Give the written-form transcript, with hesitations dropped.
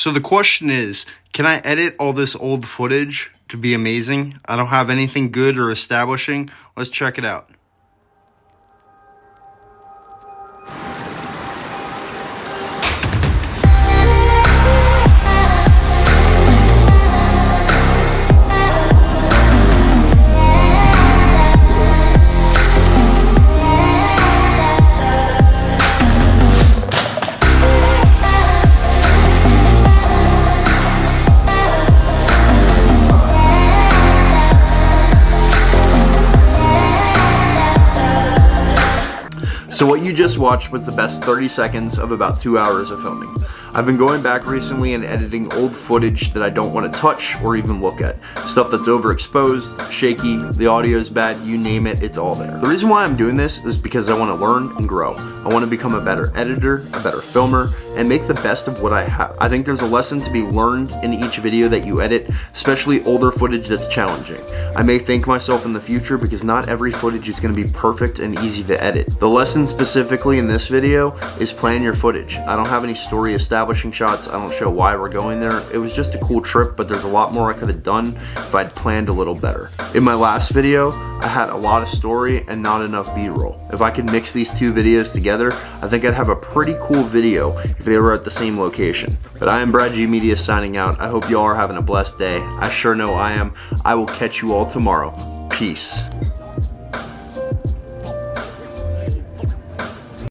So the question is, can I edit all this old footage to be amazing? I don't have anything good or establishing. Let's check it out. So what you just watched was the best 30 seconds of about 2 hours of filming. I've been going back recently and editing old footage that I don't want to touch or even look at. Stuff that's overexposed, shaky, the audio is bad, you name it, it's all there. The reason why I'm doing this is because I want to learn and grow. I want to become a better editor, a better filmer, and make the best of what I have. I think there's a lesson to be learned in each video that you edit, especially older footage that's challenging. I may thank myself in the future because not every footage is going to be perfect and easy to edit. The lesson specifically in this video is plan your footage. I don't have any story establishing shots. I don't show why we're going there. It was just a cool trip, but there's a lot more I could have done if I'd planned a little better. In my last video, I had a lot of story and not enough B-roll. If I could mix these two videos together, I think I'd have a pretty cool video if they were at the same location. But I am Brad G Media signing out. I hope y'all are having a blessed day. I sure know I am. I will catch you all tomorrow. Peace.